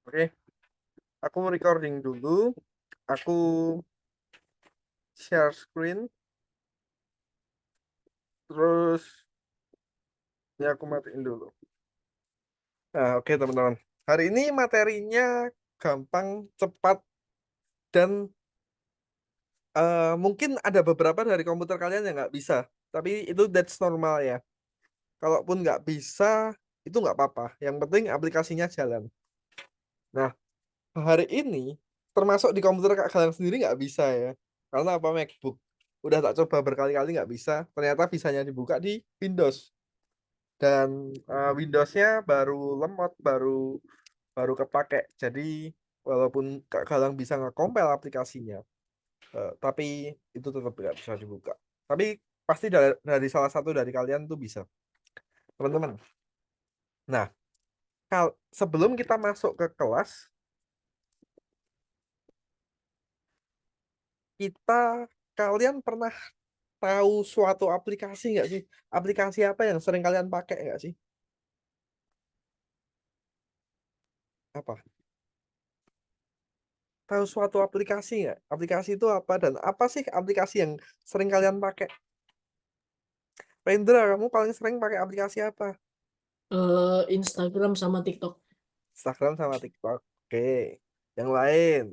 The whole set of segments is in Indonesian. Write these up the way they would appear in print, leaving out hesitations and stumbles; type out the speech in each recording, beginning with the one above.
Oke, aku recording dulu. Aku share screen. Terus ini aku matiin dulu. Nah, oke teman-teman. Hari ini materinya gampang, cepat, dan mungkin ada beberapa dari komputer kalian yang nggak bisa. Tapi itu that's normal ya. Kalaupun nggak bisa, itu nggak apa-apa. Yang penting aplikasinya jalan. Nah, hari ini termasuk di komputer Kak Galang sendiri nggak bisa ya. Karena apa MacBook? Udah tak coba berkali-kali nggak bisa. Ternyata bisanya dibuka di Windows. Dan Windowsnya baru lemot, baru kepake. Jadi walaupun Kak Galang bisa nge-compile aplikasinya, tapi itu tetap nggak bisa dibuka. Tapi pasti dari salah satu dari kalian tuh bisa, teman-teman. Nah, sebelum kita masuk ke kelas, kalian pernah tahu suatu aplikasi nggak sih? Aplikasi apa yang sering kalian pakai nggak sih? Apa? Tahu suatu aplikasi nggak? Aplikasi itu apa dan apa sih aplikasi yang sering kalian pakai? Rendra, kamu paling sering pakai aplikasi apa? Instagram sama TikTok. Instagram sama TikTok. Oke. Yang lain.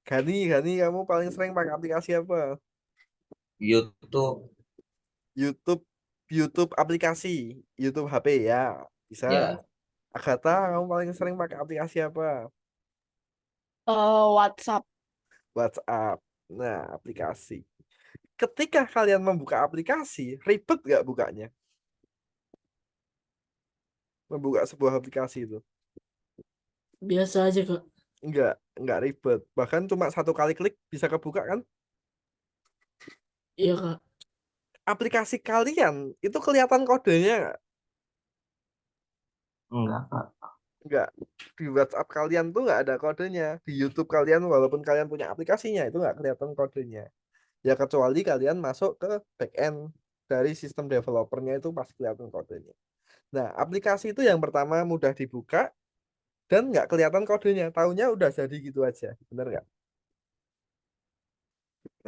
Gani, kamu paling sering pakai aplikasi apa? YouTube. YouTube, YouTube aplikasi, YouTube HP ya, bisa. Ya, Agatha, kamu paling sering pakai aplikasi apa? WhatsApp. WhatsApp. Nah, aplikasi. Ketika kalian membuka aplikasi, ribet nggak bukanya? Membuka sebuah aplikasi itu? Biasa aja, Kak. Nggak ribet. Bahkan cuma satu kali klik bisa kebuka kan? Iya, Kak. Aplikasi kalian itu kelihatan kodenya nggak? enggak, Kak. Nggak. Di WhatsApp kalian tuh nggak ada kodenya. Di YouTube kalian walaupun kalian punya aplikasinya itu nggak kelihatan kodenya. Ya kecuali kalian masuk ke backend dari sistem developernya itu pasti kelihatan kodenya. Nah, aplikasi itu yang pertama mudah dibuka dan nggak kelihatan kodenya. Taunya udah jadi gitu aja. Bener nggak?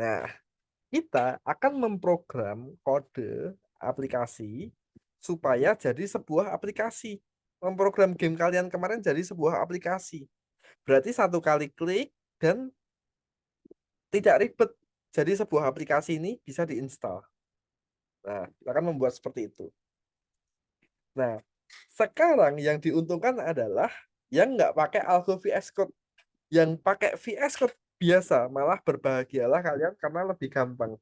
Nah, kita akan memprogram kode aplikasi supaya jadi sebuah aplikasi. Memprogram game kalian kemarin jadi sebuah aplikasi. Berarti satu kali klik dan tidak ribet. Jadi sebuah aplikasi ini bisa diinstal. Nah, kita akan membuat seperti itu. Nah, sekarang yang diuntungkan adalah yang nggak pakai Algo VS Code. Yang pakai VS Code biasa, malah berbahagialah kalian karena lebih gampang.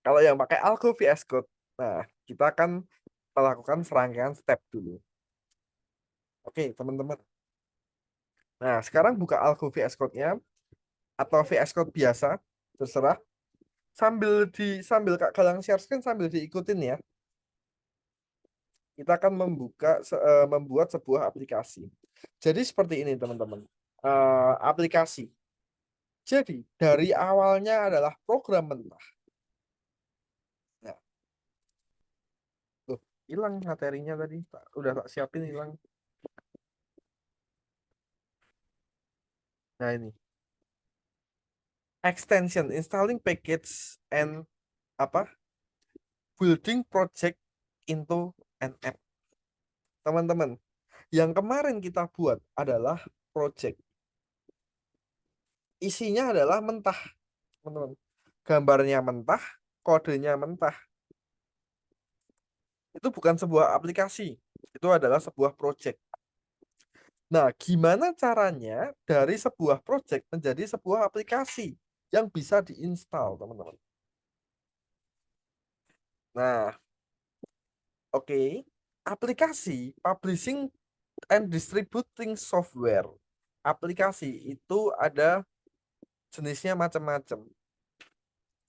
Kalau yang pakai Algo VS Code, nah kita akan melakukan serangkaian step dulu. Oke, teman-teman. Nah, sekarang buka Algo VS Code-nya atau VS Code biasa, terserah. Sambil Kak Galang share screen sambil diikutin ya. Kita akan membuat sebuah aplikasi. Jadi seperti ini, teman-teman. Aplikasi. Jadi, dari awalnya adalah program mentah. Nah, tuh, hilang materinya tadi. Udah tak siapin hilang. Nah, ini. Extension, installing package and apa? Building project into an app. Teman-teman, yang kemarin kita buat adalah project. Isinya adalah mentah, teman-teman. Gambarnya mentah, kodenya mentah. Itu bukan sebuah aplikasi. Itu adalah sebuah project. Nah, gimana caranya dari sebuah project menjadi sebuah aplikasi yang bisa diinstal, teman-teman? Nah, oke. Aplikasi publishing and distributing software. Aplikasi itu ada jenisnya macam-macam,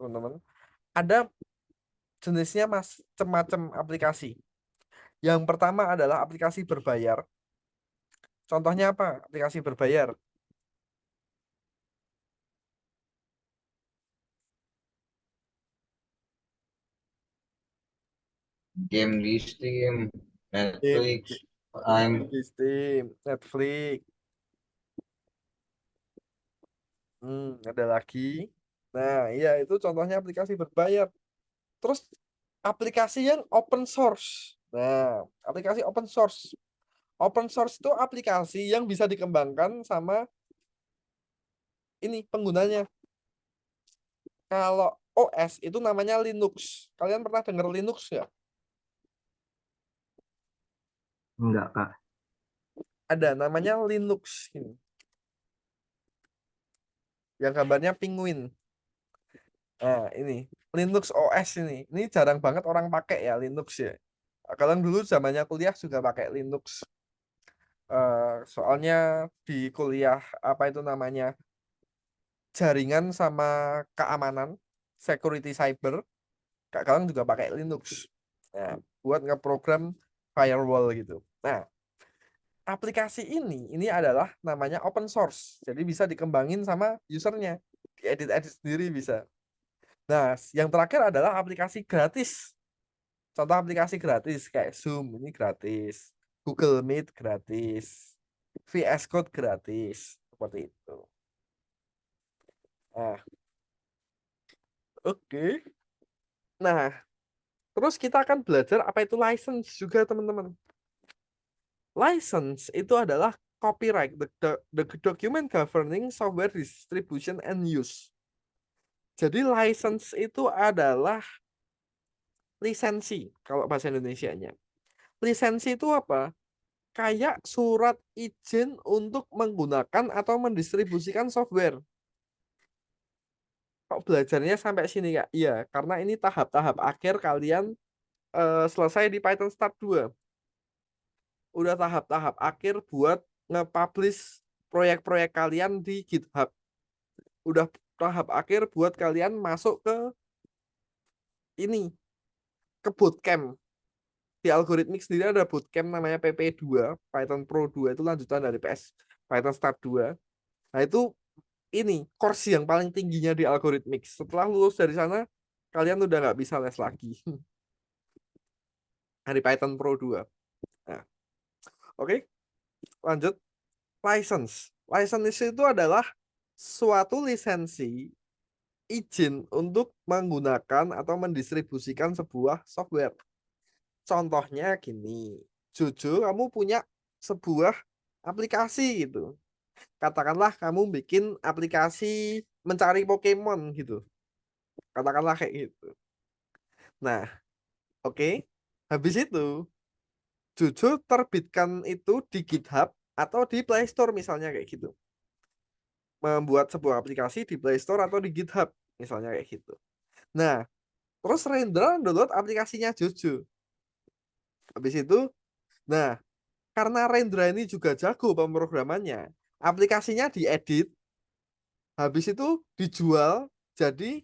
teman-teman. Ada jenisnya macam-macam aplikasi. Yang pertama adalah aplikasi berbayar. Contohnya apa? Aplikasi berbayar. Game di Steam, Game, Netflix, Prime. game di Steam, Netflix. Ada lagi. Nah, iya itu contohnya aplikasi berbayar. Terus aplikasi yang open source. Nah, aplikasi open source. Open source itu aplikasi yang bisa dikembangkan sama ini penggunanya. Kalau OS itu namanya Linux. Kalian pernah dengar Linux ya? Enggak, Kak. Ada namanya Linux ini. Yang gambarnya penguin. Nah, ini Linux OS ini. Ini jarang banget orang pakai ya Linux ya. Kalian dulu zamannya kuliah juga pakai Linux. Soalnya di kuliah apa itu namanya jaringan sama keamanan, security cyber, kalian juga pakai Linux. Nah, buat ngeprogram firewall gitu. Nah, aplikasi ini adalah namanya open source. Jadi bisa dikembangin sama usernya. Diedit-edit sendiri bisa. Nah, yang terakhir adalah aplikasi gratis. Contoh aplikasi gratis kayak Zoom ini gratis. Google Meet gratis. VS Code gratis. Seperti itu. Nah, oke. Nah, terus kita akan belajar apa itu license juga, teman-teman. License itu adalah copyright, the document governing software distribution and use. Jadi license itu adalah lisensi kalau bahasa Indonesianya. Lisensi itu apa? Kayak surat izin untuk menggunakan atau mendistribusikan software. Kok belajarnya sampai sini, Kak? Iya, karena ini tahap-tahap akhir kalian selesai di Python Start 2. Udah tahap-tahap akhir buat nge-publish proyek-proyek kalian di GitHub. Udah tahap akhir buat kalian masuk ke ini, ke bootcamp. Di algoritmik sendiri ada bootcamp namanya PP2, Python Pro 2 itu lanjutan dari Python Start 2. Nah, itu ini course yang paling tingginya di algoritmik. Setelah lulus dari sana, kalian udah nggak bisa les lagi. Dari Python Pro 2. Nah, oke, lanjut. License. License itu adalah suatu lisensi izin untuk menggunakan atau mendistribusikan sebuah software. Contohnya gini, Jojo, kamu punya sebuah aplikasi gitu. Katakanlah kamu bikin aplikasi mencari Pokemon gitu. Katakanlah kayak gitu. Nah, oke. Habis itu, Jojo terbitkan itu di GitHub atau di Play Store misalnya kayak gitu. Membuat sebuah aplikasi di Play Store atau di GitHub misalnya kayak gitu. Nah, terus Rendra download aplikasinya Jojo. Habis itu, nah, karena Rendra ini juga jago pemrogramannya, aplikasinya diedit, habis itu dijual jadi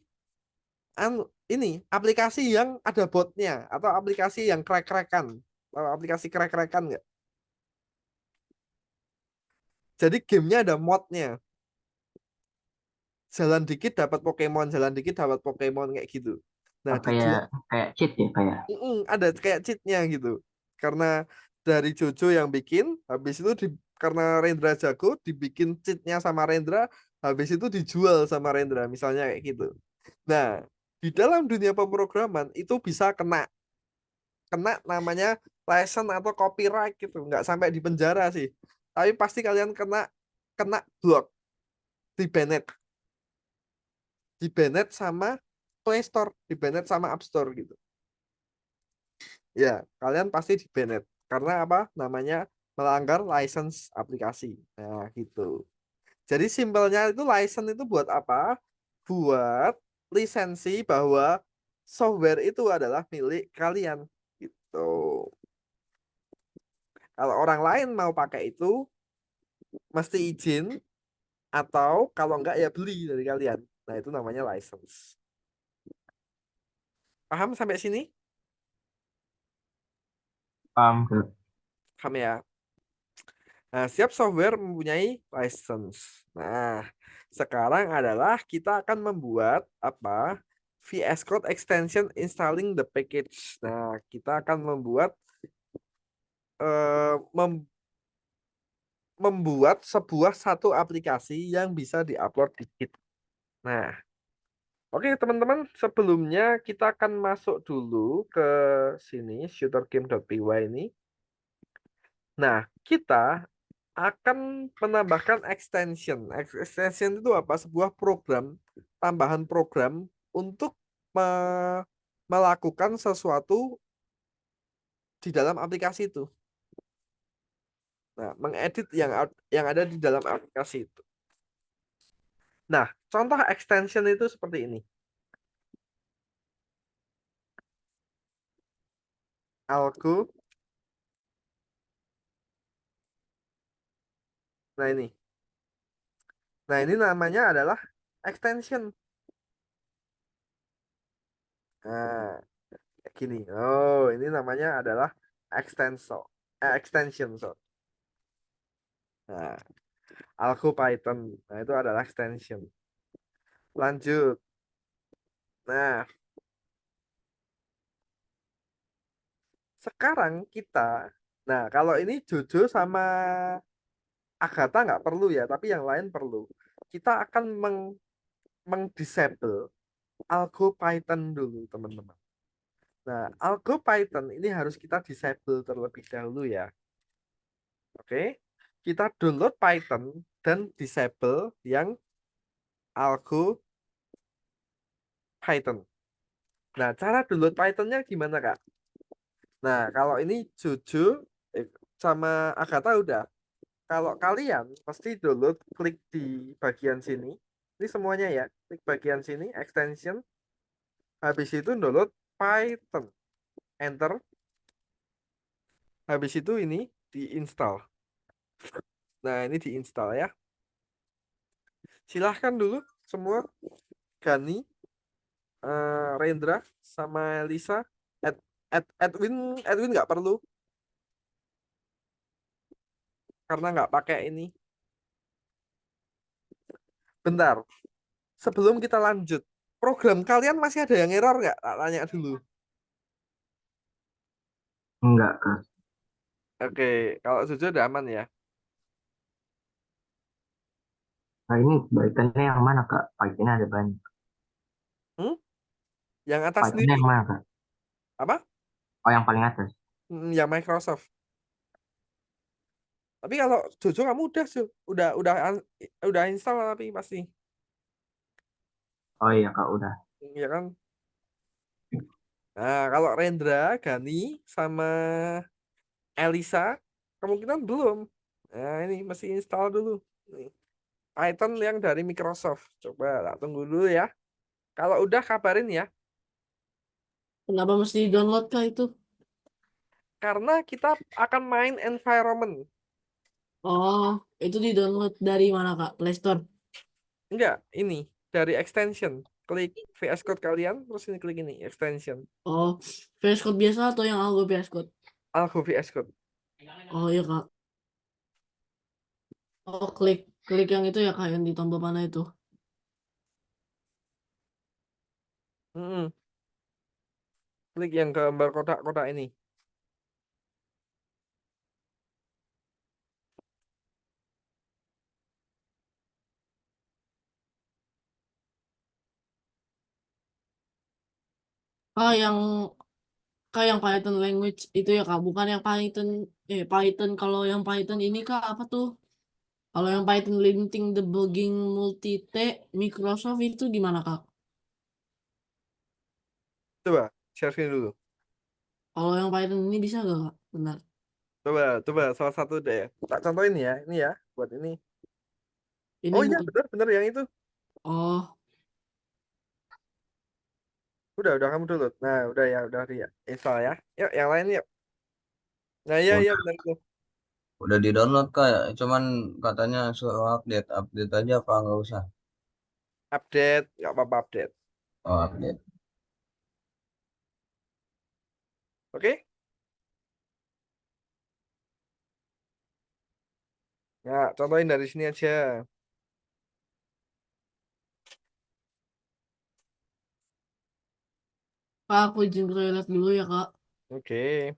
ini aplikasi yang ada botnya atau aplikasi yang crack-crackan. Aplikasi crack-crackan nggak? Jadi gamenya ada modnya. Jalan dikit dapat Pokemon, jalan dikit dapat Pokemon kayak gitu. Nah, Oh, kayak dijual kayak cheat ya, kayak. ada kayak cheatnya gitu. Karena dari Jojo yang bikin, habis itu karena Rendra jago, dibikin cheatnya sama Rendra, habis itu dijual sama Rendra, misalnya kayak gitu. Nah, di dalam dunia pemrograman itu bisa kena kena namanya license atau copyright gitu, nggak sampai di penjara sih. Tapi pasti kalian kena kena blok, di banned, sama Play Store, di banned sama App Store gitu. Ya, kalian pasti di banned karena apa? Namanya melanggar license aplikasi. Nah, gitu. Jadi simpelnya itu license itu buat apa? Buat lisensi bahwa software itu adalah milik kalian gitu. Kalau orang lain mau pakai itu mesti izin atau kalau enggak ya beli dari kalian. Nah, itu namanya license. Paham sampai sini? Paham, Kak. Paham ya? Nah, setiap software mempunyai license. Nah, sekarang adalah kita akan membuat apa? VS Code extension installing the package. Nah, kita akan membuat membuat satu aplikasi yang bisa diupload di Git. Nah, oke teman-teman, sebelumnya kita akan masuk dulu ke sini shootergame.py ini. Nah, kita akan menambahkan extension. Extension itu apa? Sebuah program, tambahan program untuk melakukan sesuatu di dalam aplikasi itu. Nah, mengedit yang ada di dalam aplikasi itu. Nah, contoh extension itu seperti ini. Algo. Nah, ini. Nah, ini namanya adalah extension. Nah, kayak gini. Oh, ini namanya adalah extension. Extension, so. Nah, Algo Python. Nah, itu adalah extension. Lanjut. Nah, sekarang kita. Nah, kalau ini Jojo sama Agatha nggak perlu ya, tapi yang lain perlu. Kita akan meng-disable Algo Python dulu, teman-teman. Nah, Algo Python ini harus kita disable terlebih dahulu ya. Oke. Kita download Python dan disable yang Algo Python. Nah, cara download Pythonnya gimana, Kak? Nah, kalau ini Jojo sama Agatha udah. Kalau kalian pasti download, klik di bagian sini. Ini semuanya ya. Klik bagian sini, extension. Habis itu download Python. Enter. Habis itu ini diinstal. Nah, ini diinstal ya. Silahkan dulu semua. Gani, Rendra, sama Lisa. Edwin nggak perlu. Karena nggak pakai ini. Bentar. Sebelum kita lanjut. Program kalian masih ada yang error nggak? Tak tanya dulu. Enggak, Kak. Oke, kalau Jojo udah aman ya. Nah, ini kebaikannya yang mana, Kak? Pythonnya ada banyak. Hmm? Yang atas Pythonnya sendiri. yang mana, Kak? Apa? Oh, yang paling atas. Yang Microsoft. Tapi kalau Jojo kamu udah udah install tapi pasti. Oh iya, Kak, udah. Ya kan? Nah, kalau Rendra, Gani, sama Elisa kemungkinan belum. Nah, ini mesti install dulu. Nih, Python yang dari Microsoft. Coba tak tunggu dulu ya. Kalau udah kabarin ya. Kenapa mesti download kah itu? Karena kita akan main environment. Oh, itu di download dari mana Kak? Play Store. Enggak, ini dari extension. Klik VS Code kalian, terus ini klik ini, extension. Oh, VS Code biasa atau yang Algo VS Code? Algo VS Code. Oh iya Kak. Oh, klik klik yang itu ya Kak, yang di tombol mana itu? Mm-mm. Klik yang gambar kotak-kotak ini. Ah, yang Kak yang Python language itu ya Kak, bukan yang Python kalau yang Python ini Kak apa tuh? Kalau yang Python linting debugging multi-t Microsoft itu gimana Kak? Coba, share screen dulu. Kalau yang Python ini bisa gak Kak? Benar. Coba salah satu deh ya. Tak contohin ya, ini ya, buat ini. Ini Oh iya, bukan. bener yang itu. Oh, Udah kamu download. Nah, udah ya, udah ya. Install ya. Yuk, yang lain yuk. Nah, iya Udah, benar itu. udah di-download Kak, cuman katanya suruh update, update aja apa nggak usah? Update, nggak apa-apa update. Oh, update. Oke? Nah, contohin dari sini aja. Kak aku izin ke toilet dulu ya Kak. Oke.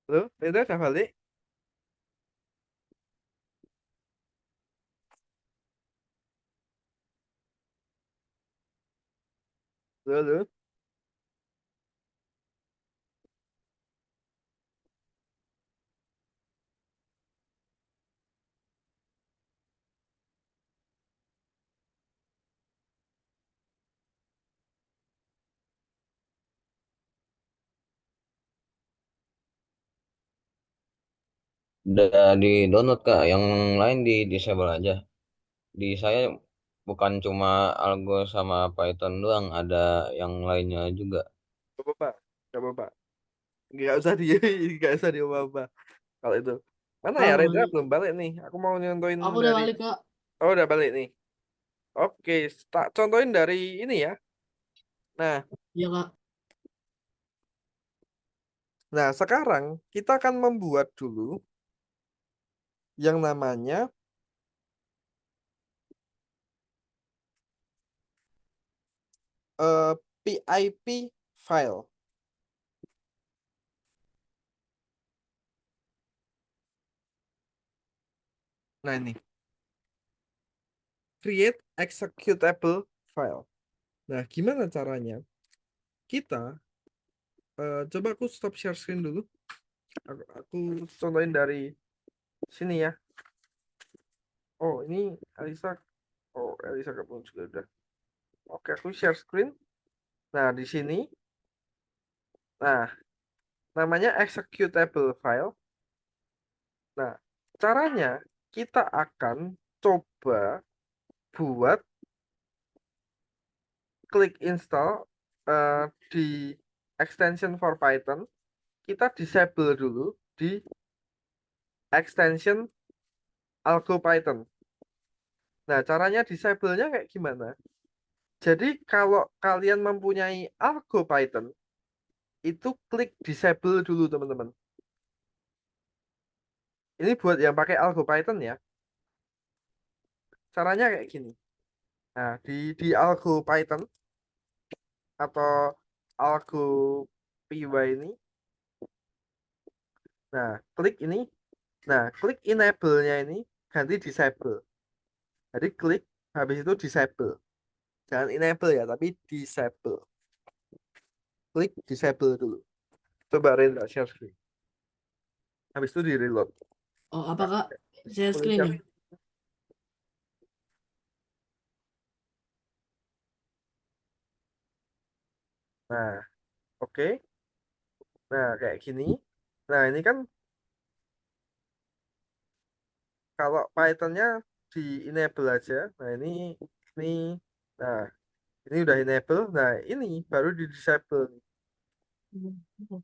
Halo, Reza udah balik? Halo, halo. Udah di download kak, yang lain di disable aja. Di saya bukan cuma Algo sama Python doang, ada yang lainnya juga. Gak apa-apa, gak apa-apa. Nggak usah di, nggak usah di apa-apa. Kalau itu. Mana ya, Reza Aman. belum balik nih. Aku mau nyontoin Aku udah dari. balik Kak. Oh, udah balik nih. Oke, tak contohin dari ini ya. Nah, Iya Kak. nah sekarang kita akan membuat dulu yang namanya PIP file. Nah ini, create executable file. Nah, gimana caranya? Kita coba aku stop share screen dulu. Aku contohin dari sini ya. Oh, ini Elisa. Oh, Elisa gabung juga udah. Oke, aku share screen. Nah, di sini. Nah, namanya executable file. Nah, caranya kita akan coba buat klik install di extension for Python. Kita disable dulu di extension Algo Python. Nah, caranya disable-nya kayak gimana? Jadi kalau kalian mempunyai Algo Python, itu klik disable dulu teman-teman. Ini buat yang pakai Algo Python ya. Caranya kayak gini. Nah, di Algo Python atau Algo PY ini, nah klik ini, nah klik enable-nya ini ganti disable. Jadi klik habis itu disable. Jangan enable ya, tapi disable. Klik disable dulu. Coba Rendra share screen. Habis itu di reload. Oh apa Nah, Kak? Share boleh screen ya? share. Nah, oke. Nah, kayak gini. Nah, ini kan kalau Python-nya di enable aja. Nah, ini nah, ini udah enable. Nah, ini baru di disable.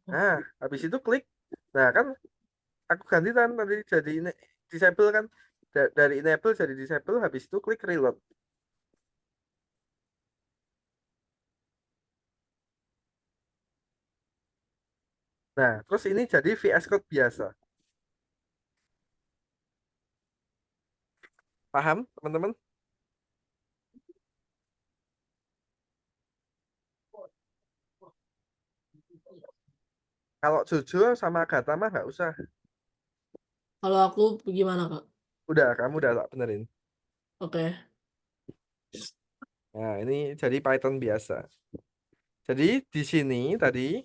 Nah, habis itu klik. Nah, kan aku ganti kan tadi jadi disable kan. Dari enable jadi disable, habis itu klik reload. Nah, terus ini jadi VS Code biasa. Paham, teman-teman? Kalau Jojo sama Agatha mah nggak usah. Kalau aku gimana Kak? Udah, kamu udah tak benerin. Oke. Nah, ini jadi Python biasa. Jadi di sini tadi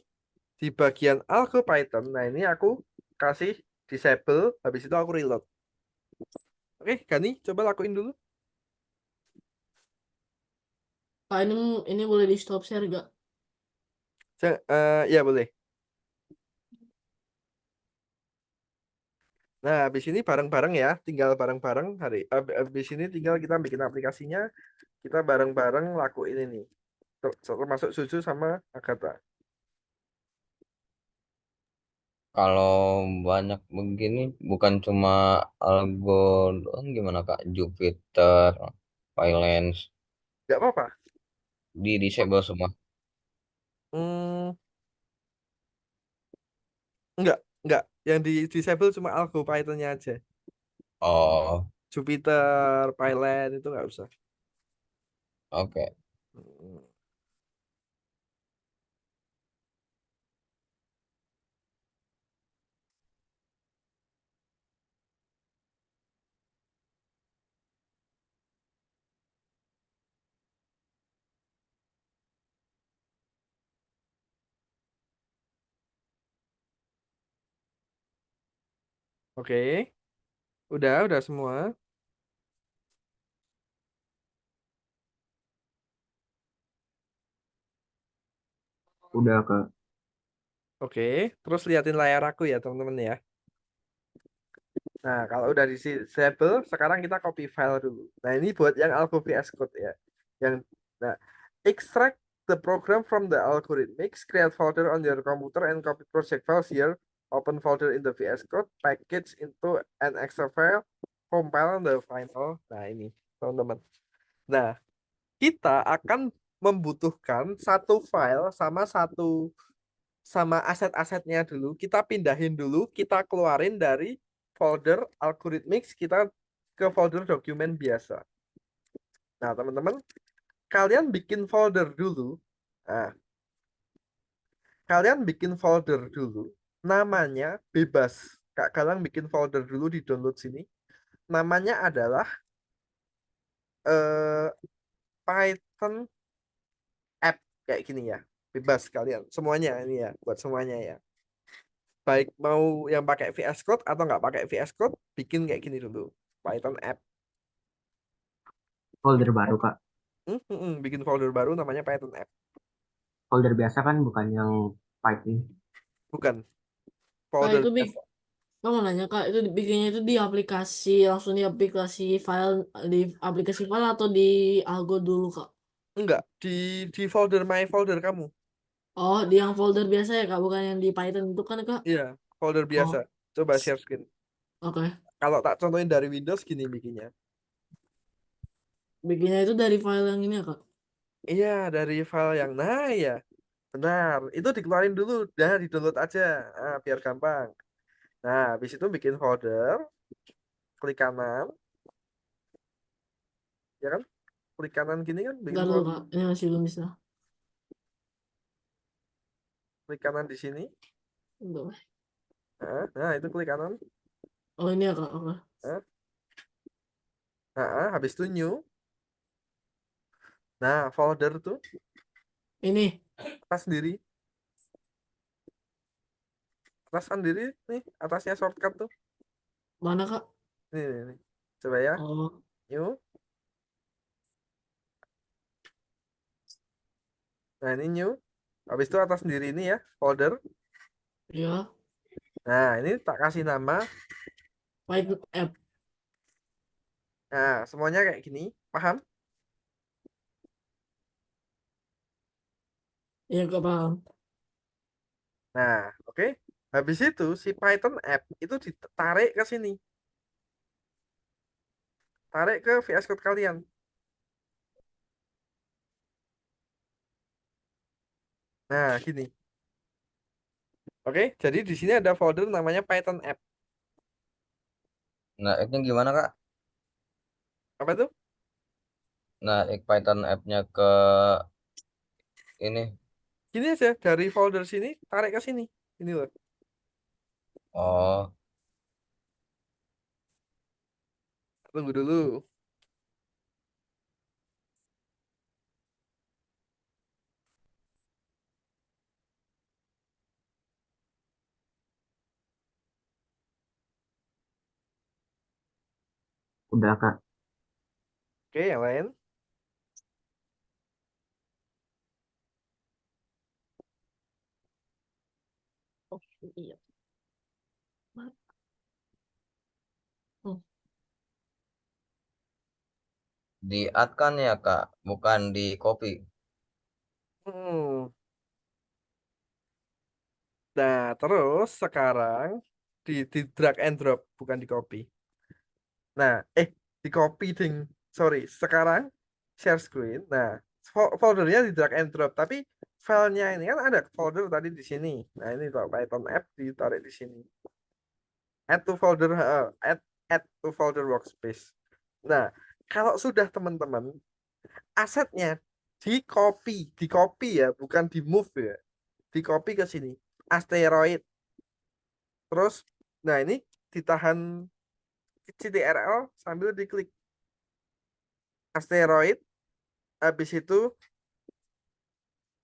di bagian algo Python, nah ini aku kasih disable, habis itu aku reload. Oke, Gani, coba lakuin dulu. Kak ini boleh di stop share gak? Ya boleh. Nah, habis ini bareng-bareng ya, tinggal bareng-bareng habis ini tinggal kita bikin aplikasinya, kita bareng-bareng lakuin ini. Termasuk Suju sama Agatha. Kalau banyak begini, bukan cuma Algo doang, gimana kak? Jupyter, Pylance, Nggak apa-apa. di disable semua. Hmm, nggak. Yang di disable cuma algo Python-nya aja. Oh, Jupyter, Pylon itu nggak usah. oke. Hmm. Oke, udah semua. Udah Kak. Oke, terus liatin layar aku ya teman-teman ya. Nah, kalau udah disable, sekarang kita copy file dulu. Nah, ini buat yang Algo VS Code ya. Yang nah, extract the program from the algorithmics, create folder on your computer and copy project files here. Open folder in the VS Code, package into an Excel file, compile the final. Nah, ini teman-teman. Nah, kita akan membutuhkan satu file sama aset-asetnya dulu. Kita pindahin dulu, kita keluarin dari folder algorithmics, kita ke folder dokumen biasa. Nah, teman-teman, kalian bikin folder dulu. Nah, kalian bikin folder dulu. Namanya bebas. Kak Galang bikin folder dulu di download sini. Namanya adalah eh, Python app kayak gini ya. Bebas kalian. Semuanya ini ya, buat semuanya ya. Baik mau yang pakai VS Code atau nggak pakai VS Code, bikin kayak gini dulu. Python app. Folder baru Kak. Bikin folder baru namanya Python app. Folder biasa kan bukan yang Python. Bukan Kak folder itu biasa. Kamu nanya Kak, itu bikinnya itu di aplikasi, langsung di aplikasi file, di aplikasi file atau di Algo dulu Kak? Enggak, di folder my folder kamu. Oh, di yang folder biasa ya Kak, bukan yang di Python itu kan Kak? Iya, folder biasa. Oh, Coba share screen. oke. Kalau tak contohin dari Windows gini bikinnya. Bikinnya itu dari file yang ini ya Kak? Iya, dari file yang nah ya. Benar, itu dikeluarin dulu, dah di-download aja. Ah, biar gampang. Nah, habis itu bikin folder, klik kanan, ya kan? Klik kanan gini kan bikin Bentar dulu folder, Kak, ini masih belum bisa. klik kanan di sini. Bentar. Nah, itu klik kanan. Oh ini ya Kak, oke. Nah, habis itu new. Nah, folder tuh Ini, atas sendiri, atas sendiri nih, atasnya shortcut tuh. mana Kak? Nih. Coba ya, Oh, new. Nah, ini new. Habis itu atas sendiri ini ya, folder. ya, Nah, ini tak kasih nama. Python app. Nah, semuanya kayak gini. Paham? Ya Kak paham. Nah, oke. Habis itu si Python app itu ditarik ke sini. Tarik ke VS Code kalian. Nah, gini. Oke, jadi di sini ada folder namanya Python app. Nah, app-nya gimana, Kak? Apa itu? Nah, Python app-nya ke ini. Gini aja, dari folder sini tarik ke sini. Ini loh. Oh, Tunggu dulu. Udah Kak. Oke, yang lain. Oh, iya. Hmm. di-add kan ya, Kak? Bukan di copy. Hmm. Nah, terus sekarang di drag and drop, bukan di copy. Nah, di copy ding. Sorry, sekarang share screen. Nah, foldernya di drag and drop, tapi filenya ini kan ada folder tadi di sini. Nah, ini kalau Python app ditarik di sini. Add to folder, add to folder workspace. Nah, kalau sudah teman-teman, asetnya di copy ya, bukan di move ya. Di copy ke sini. Asteroid. Terus, nah ini ditahan CTRL sambil diklik asteroid. Habis itu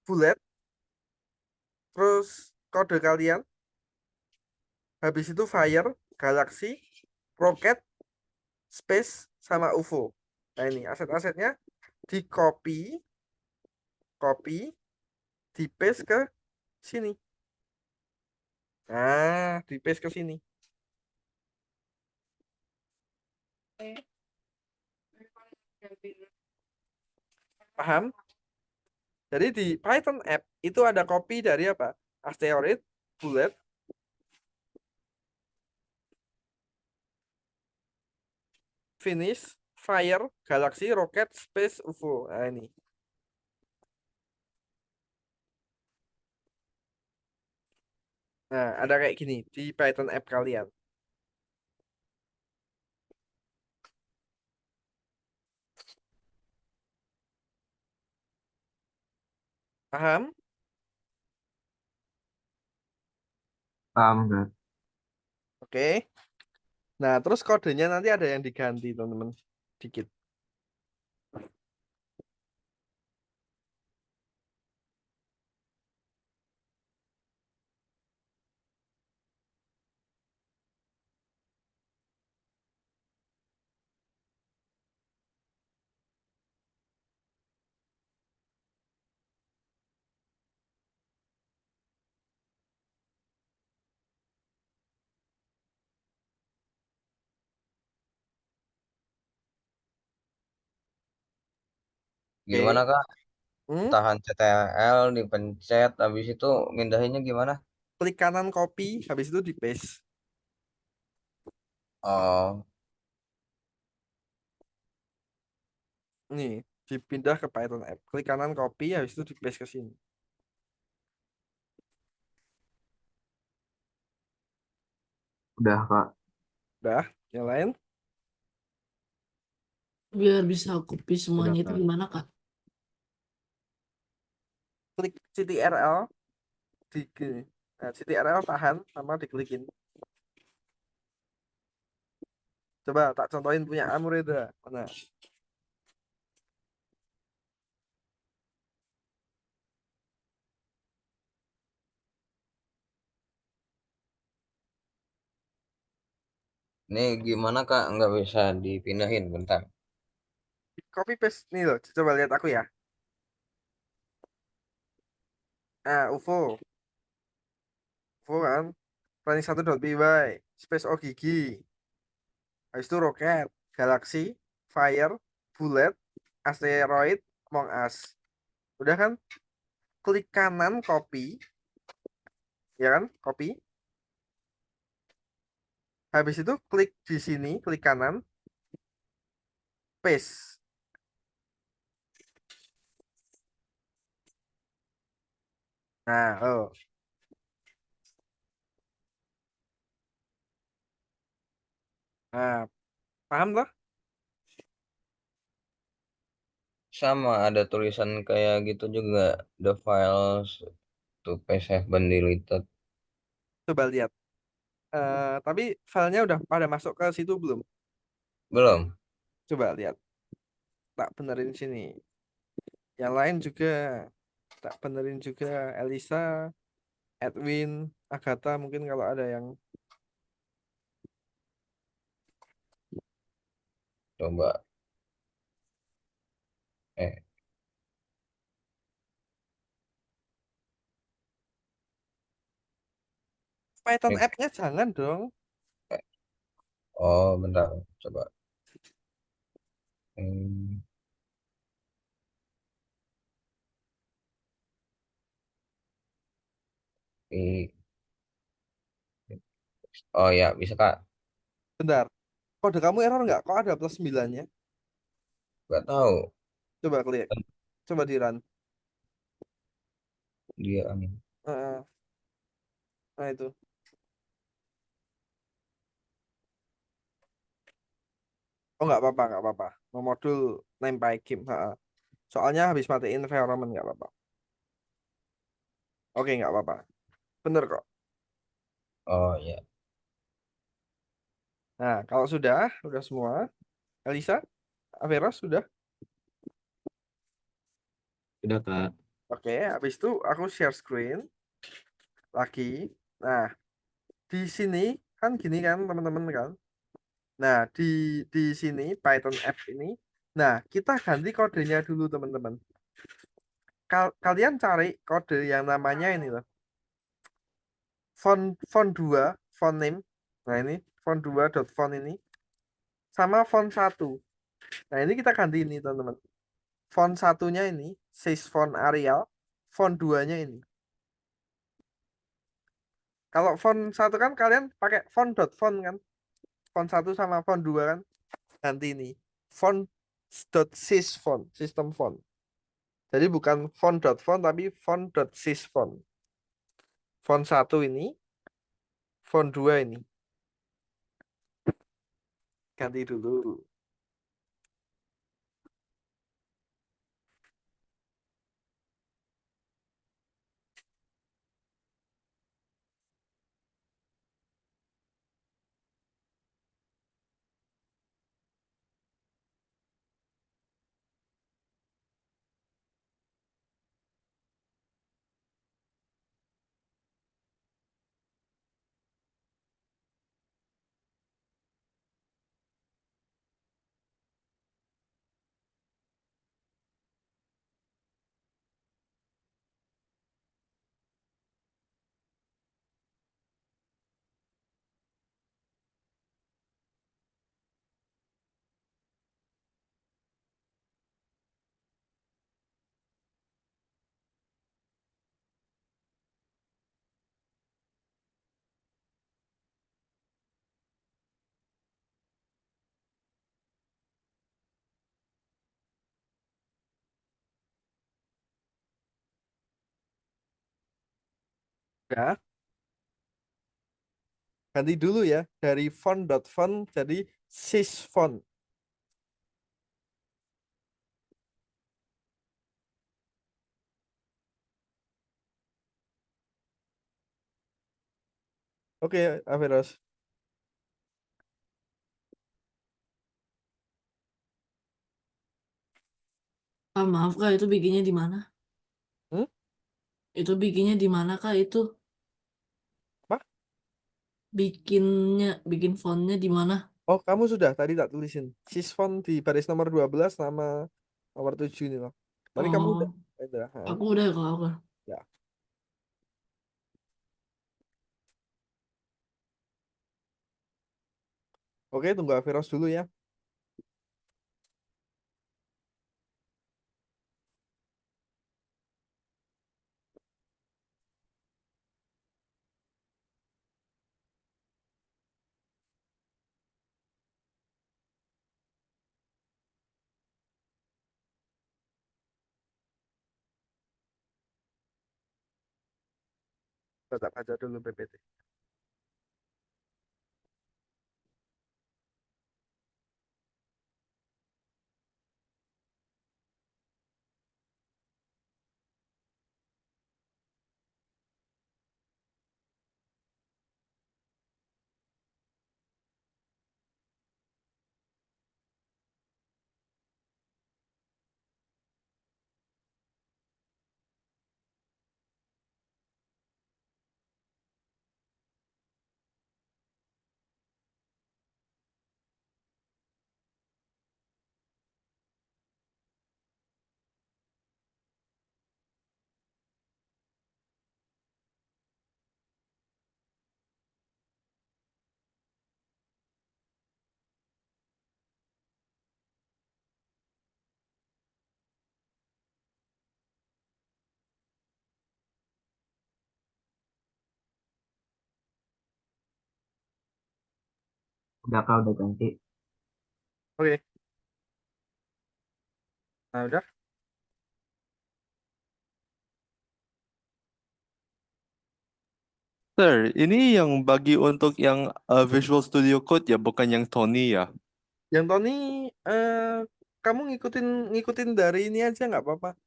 bullet. Terus kode kalian. Habis itu fire. galaksi, roket, space, sama UFO. Nah ini aset-asetnya di copy, di paste ke sini. Nah, di paste ke sini. Paham? Jadi di Python app itu ada copy dari apa? Asteroid, bullet, finish, fire, galaxy, rocket, space, UFO. Nah ini. Nah, ada kayak gini di Python app kalian. Paham? Paham nggak? Oke. Nah, terus kodenya nanti ada yang diganti, teman-teman. Dikit. Gimana Oke. Kak? Hmm? Tahan CTRL, dipencet, habis itu mindahinnya gimana? Klik kanan copy, habis itu di paste. Oh, Nih, dipindah ke Python app. Klik kanan copy, habis itu di paste ke sini. Udah Kak. Udah, yang lain. Biar bisa copy Udah semuanya itu Kak. gimana, Kak? Klik CTRL di gini. Nah, CTRL tahan sama diklikin. Coba tak contohin punya Amreda. Mana? ini gimana Kak? Nggak bisa dipindahin, bentar. Copy paste nih loh. Coba lihat aku ya. Nah, UFO. UFO kan. Running 1.py. Space Ogigi. Habis itu roket, galaksi, fire, bullet, asteroid, Among Us. Udah kan? Klik kanan copy, ya kan? Copy. Habis itu klik di sini, klik kanan, paste. Nah, oh. Nah, paham toh? Sama ada tulisan kayak gitu juga. The files to paste have been deleted. Coba lihat. Tapi filenya udah pada masuk ke situ belum? Belum? Coba lihat. Tak benerin sini. Yang lain juga tak benerin juga. Elisa, Edwin, Agatha mungkin kalau ada yang Coba. Eh, Python ini. app-nya jangan dong. Oh, bentar. Coba. Hmm, i- Oh ya, bisa Kak. Bentar. Kode kamu error nggak? Kok ada plus 9-nya? Nggak tahu Coba klik. Coba di run. dia. Heeh. Nah itu. Oh nggak apa-apa, nggak apa-apa. Memodul NumPy game. Heeh. Soalnya habis matiin environment nggak apa-apa. Oke nggak apa-apa. Bener kok. Oh ya. Nah kalau sudah semua. Elisa, Avera sudah. Udah Kak. Oke, habis itu aku share screen lagi. Nah di sini Kan gini kan teman-teman kan. Nah, di sini Python app ini, nah kita ganti kodenya dulu teman-teman. Kalian cari kode yang namanya ini loh. Font 2, font name. Nah, ini font 2 dot font ini sama font 1. Nah, ini kita ganti ini teman-teman. Font satunya ini says font Arial, font 2-nya ini. Kalau font 1 kan kalian pakai font dot font kan. Font 1 sama font 2 kan. Ganti ini. Font dot sys font, sistem font. Jadi bukan font dot font tapi font dot sys font. Font 1 ini, font 2 ini. Ganti dulu. Ya, ganti dulu ya. Dari font dot font jadi sys font. Oke, Averos. Maaf kak, itu bikinnya di mana? Hmm? Itu bikinnya di mana kak itu? Apa? Bikin fontnya di mana? Oh, kamu sudah tadi tak tulisin. Sys font di baris nomor 12 nama nomor 7 ini loh. Tadi kamu Oh, udah. Udah. Ha? aku udah kak, aku. Ya. Oke, tunggu Averos dulu ya. Tetap aja dulu PPT. Udah kak udah ganti. Oke. Nah, udah. Sir, ini yang bagi untuk yang Visual Studio Code ya, bukan yang Tony ya. Yang Tony, kamu ngikutin ngikutin dari ini aja nggak apa-apa.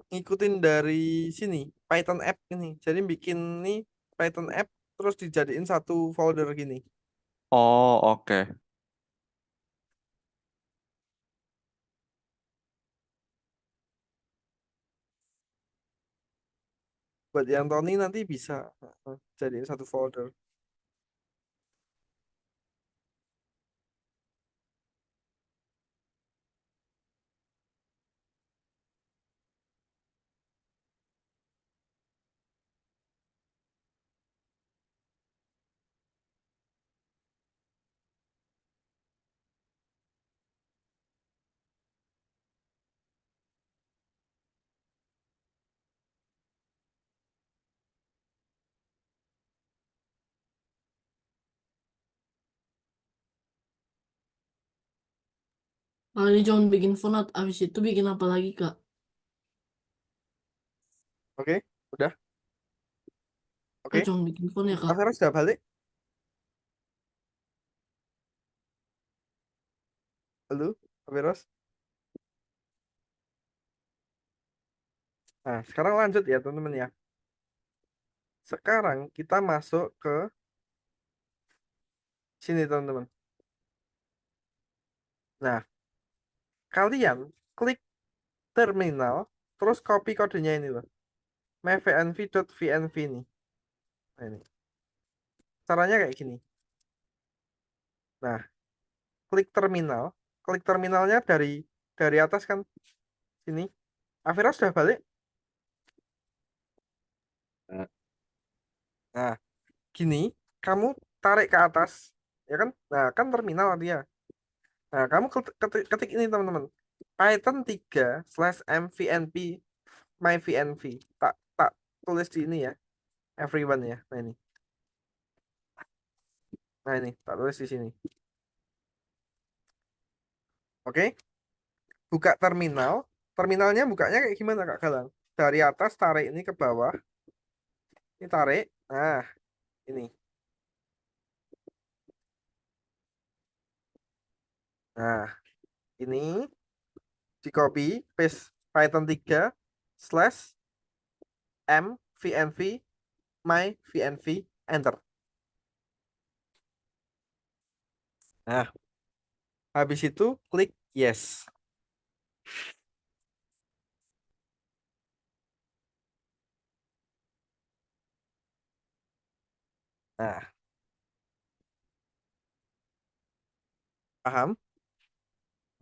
Ngikutin dari sini, Python app ini. Jadi bikin nih Python app terus dijadiin satu folder gini. Oh, oke. Buat yang Tony nanti bisa jadiin satu folder. Kalau ini cuma bikin font, abis itu bikin apa lagi, Kak? Oke, udah. Oke, Oh, cuma bikin font ya, Kak? Avera sudah balik. Halo, Averos. Nah, sekarang lanjut ya, teman-teman ya. Sekarang kita masuk ke sini, teman-teman. Nah, kalian klik terminal, terus copy kodenya ini loh. myvnv.vnv ini. Nah, ini. Caranya kayak gini. Nah, klik terminal. Klik terminalnya dari atas kan sini. Avira sudah balik. Eh, Nah, gini, kamu tarik ke atas, ya kan? Nah, kan terminal dia. Nah, kamu ketik ini teman-teman. Python 3/mvnp myvnv. Tak tak tulis di ini ya, everyone ya. Nah ini. Nah ini, tak tulis di sini. Oke, buka terminal. Terminalnya bukanya kayak gimana Kak Galang? Dari atas tarik ini ke bawah. Ini tarik. Nah, ini. Nah, ini di copy, paste Python 3/mvnv myvnv enter. Nah, habis itu klik yes. Nah, paham?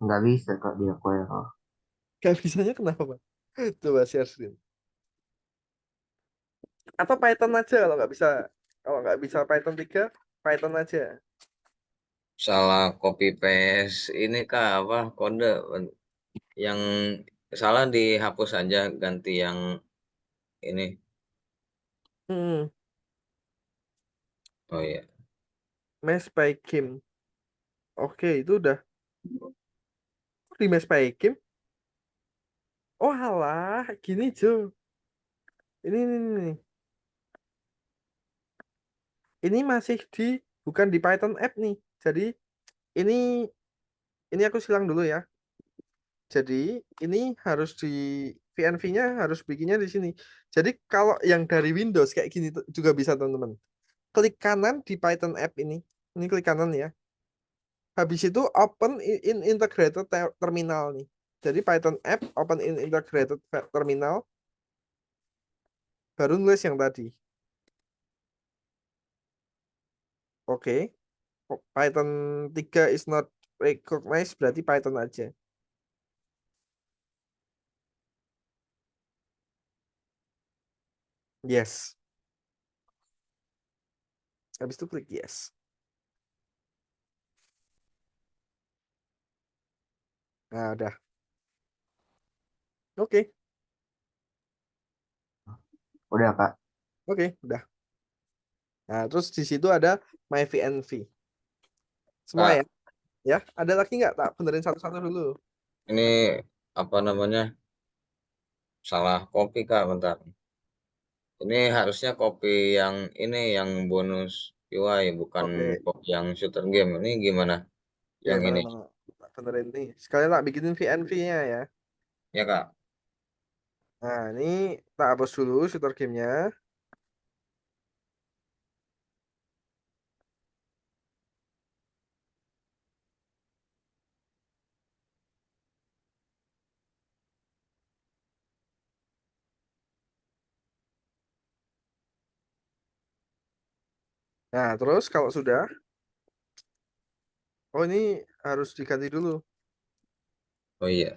Nggak bisa kak dia aku error. Gak bisanya kenapa? Coba share screen. Atau Python aja kalau nggak bisa. Kalau nggak bisa Python 3, Python aja. salah copy paste ini kak apa kode yang salah dihapus aja ganti yang ini. Hmm, Oh iya. Mesh by Kim. Oke, itu udah di Mesh by Kim. Oh alah, gini Jo. Ini. Ini masih bukan di Python app nih. Jadi ini ini aku silang dulu ya. Jadi ini harus di VNV-nya harus bikinnya di sini. Jadi kalau yang dari Windows kayak gini juga bisa teman-teman. Klik kanan di Python app ini. Ini klik kanan ya. Habis itu open in integrated terminal nih. Jadi Python app open in integrated terminal baru nulis yang tadi. Oke. Python 3 is not recognized berarti Python aja. Yes. Habis itu klik yes. Nah, udah. Oke. Udah kak. Oke, udah. Nah, terus di situ ada myVNV. Semua ya? Kak, Ya, ada lagi nggak? Tak benerin satu-satu dulu. ini apa namanya? Salah copy Kak, bentar. Ini harusnya copy yang ini yang bonus UI bukan Oke. copy yang shooter game. Ini gimana? Oke, Yang ini. teman-teman. Tak benerin nih. Sekalian tak bikinin VNV-nya ya. Ya Kak. Nah, ini tak hapus dulu shooter gamenya. Nah, terus kalau sudah, oh ini harus diganti dulu. Oh iya.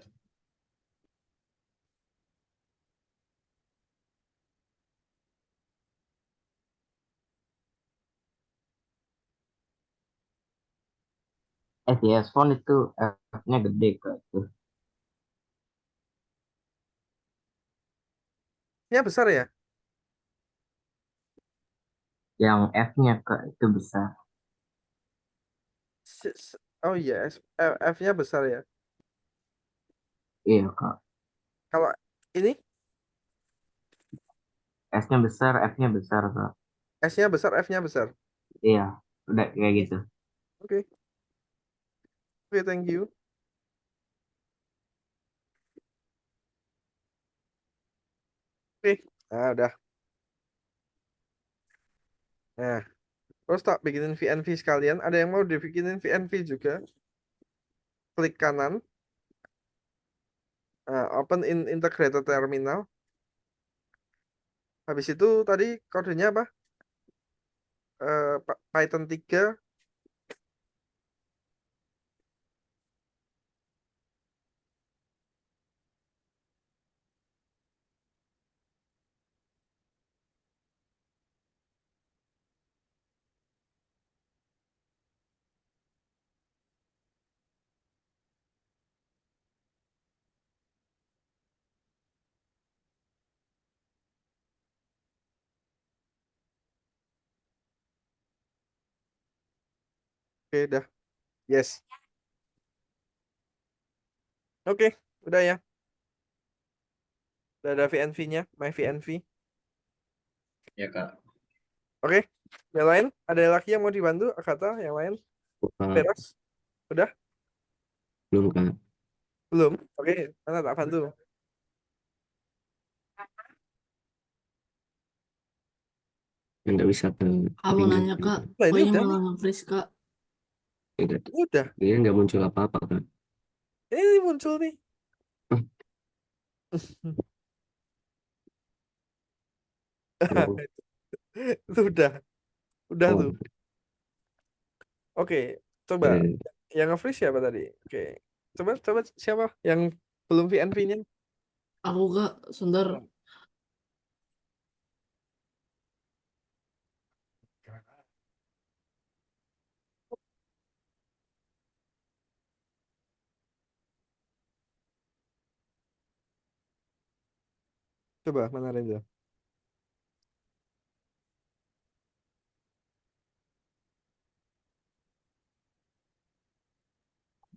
SES Phone itu F-nya gede kak itu. Ini besar ya? Yang F-nya kak itu besar. Oh iya, F-nya besar ya. Iya, Kak. Kalau ini S-nya besar, F-nya besar, Kak. S-nya besar, F-nya besar. Iya, udah kayak gitu. Oke, oke, thank you. Oke, nah udah. Nah, terus tak bikinin VNV sekalian. Ada yang mau dibikinin VNV juga? Klik kanan, open in integrated terminal. Habis itu tadi kodenya apa? Python 3. Oke, dah. Yes. Oke, udah ya. Udah ada VNV-nya, my VNV. Ya kak. Oke, yang lain? Ada lagi yang mau dibantu? Agatha, yang lain? Bukan. Beres? Udah? Belum kak. Belum? Oke, mana tak bantu? Nggak bisa ke Kamu ringan. nanya kak, Nah, kok ini ini udah malah nih. nge-freeze kak? Udah. Dia nggak muncul apa-apa kak. Ini muncul nih. Oh, Itu udah. Udah oh, tuh. Oke, coba. eh, Yang nge-freeze siapa tadi? Oke. Coba siapa yang belum VNV-nya? Aku kak, sebentar. Coba, mana Renzo?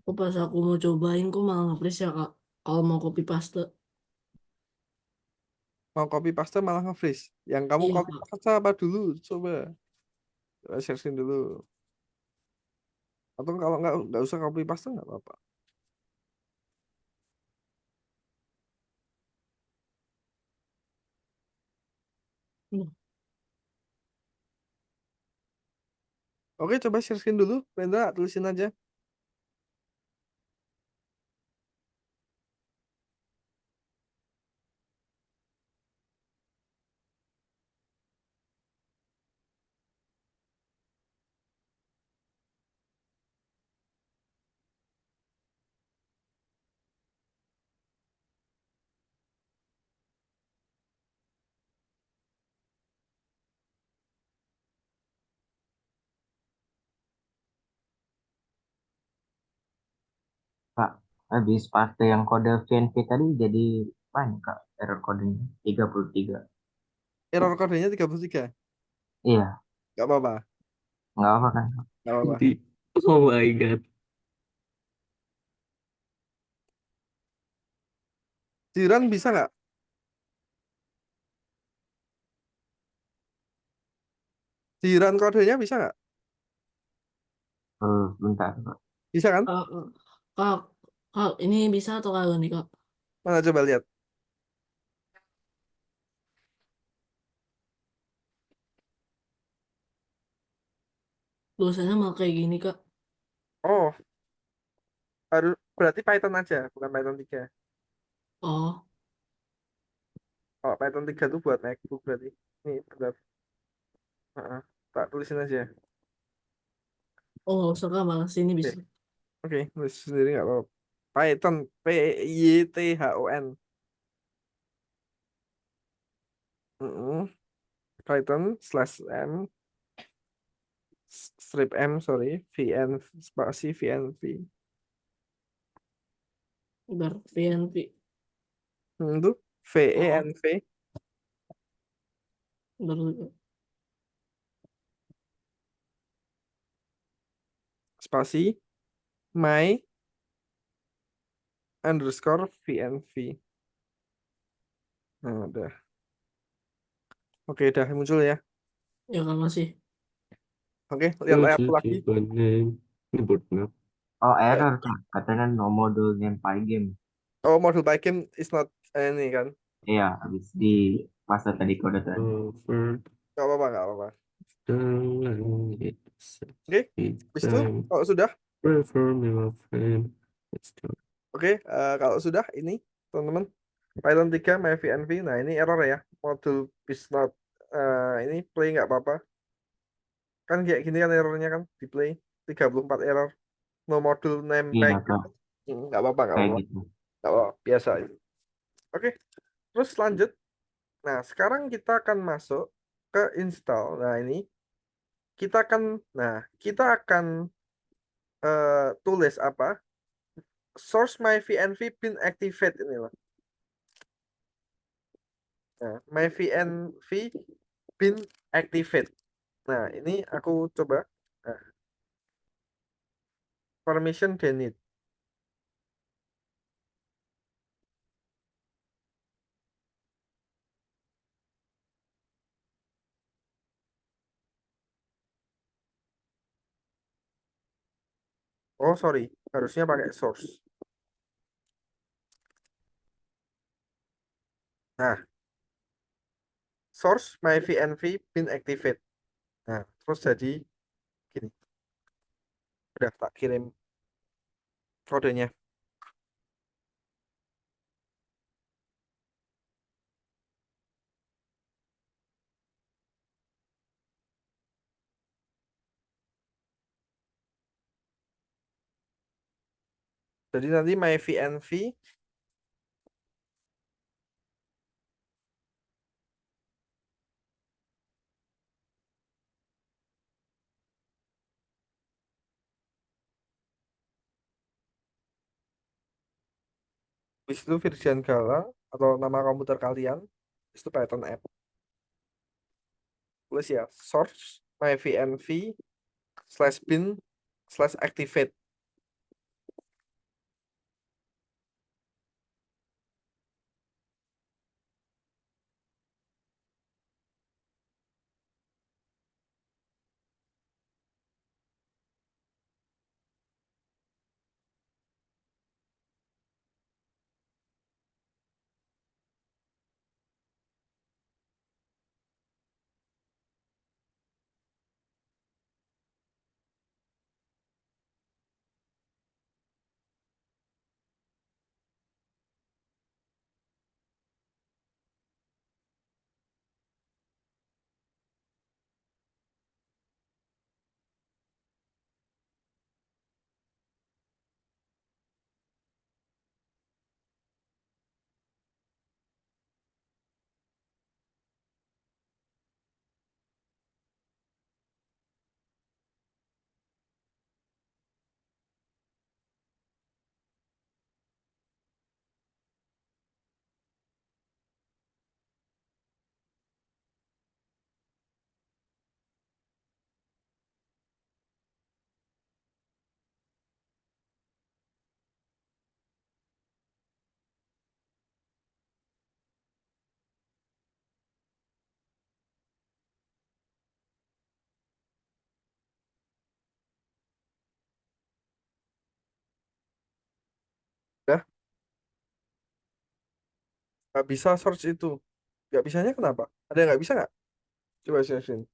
Kok pas aku mau cobain, kok malah nge-freeze ya kak? Kalau mau copy paste. Mau copy paste malah nge-freeze. Yang kamu Iya copy kak. paste apa dulu? Coba. Coba searching dulu. Atau kalau nggak usah copy paste nggak apa-apa. Hmm. Oke, coba searching dulu. Rendra, tulisin aja. Kak, habis paste yang kode VNV tadi jadi banyak, Kak, error kodenya 33. Error kodenya 33. Iya, Nggak apa-apa. nggak apa kan? Nggak apa-apa. oh my god. Jiran bisa nggak? Jiran kodenya bisa nggak? Bentar, Kak. Bisa kan? Kak, kak, kak, ini bisa atau kagak nih kak? Mana coba lihat. Dosennya malah kayak gini kak. Oh, harus berarti Python aja, bukan Python 3. Oh, Kalau Python 3 tuh buat MacBook berarti. Ini benar. Heeh. Tak tulisin aja. oh nggak usah kak, malah sini Oke, bisa. oke, tulis sendiri nggak apa-apa. Python, Python. Python /m strip m sorry vn spasi vnv. Bentar, VNV. Itu Oh, venv bentar dulu, Kak. spasi my underscore VNV. Nah, udah. Oke, udah muncul ya. Ya kan masih. Oke, lihat layar What's lagi. your name? Ini bootmap. Oh, error, Kak. Katanya no module game by game. Oh, module by game is not ini kan. Iya, habis di fase tadi kode tadi. Over Gak apa-apa, gak apa-apa. the langit. Oke, habis itu Time. kalau sudah, Forever me my friend. Let's go. kalau sudah ini teman-teman Python 3 MyVNV. Nah, ini error ya. Module is not ini play nggak apa-apa. Kan kayak gini kan errornya kan di play 34 error. No module name Iya, pack. Kak. Nggak apa-apa, nggak Kayak apa-apa. gitu. Nggak apa-apa, biasa. Oke, terus lanjut. Nah, sekarang kita akan masuk ke install. Nah, ini kita akan tulis apa? Source myVNV bin activate ini loh. Nah, myVNV bin activate. Nah, ini aku coba. Nah, permission denied. Oh, sorry. Harusnya pakai source. Nah, source myVNV bin activate. Nah, terus jadi gini. Udah tak kirim kodenya. Jadi nanti myVNV habis itu Virgian Gala atau nama komputer kalian itu Python app. Tulis ya, source myVNV /bin /activate. Udah, nggak bisa search itu. Nggak bisanya kenapa? Ada yang nggak bisa nggak? Coba sini.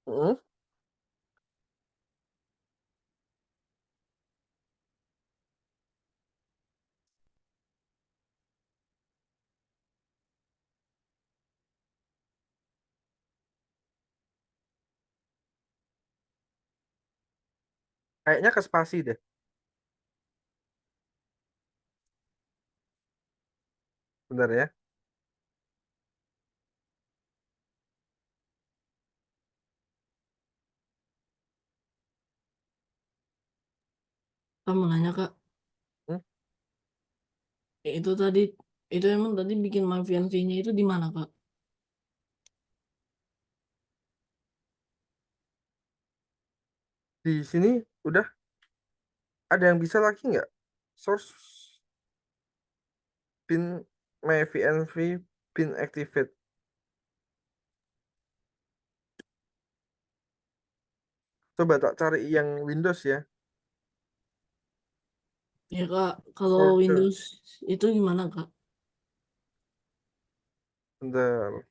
Heeh. Kayaknya ke spasi deh. Bentar ya. Kamu nanya Kak, Hmm? itu tadi itu emang tadi bikin MyVNV-nya itu di mana, Kak? Di sini udah ada yang bisa lagi nggak? Source bin my VNV bin activate. Coba tak cari yang Windows ya. Ya Kak, kalau Source. Windows itu gimana Kak? Bentar.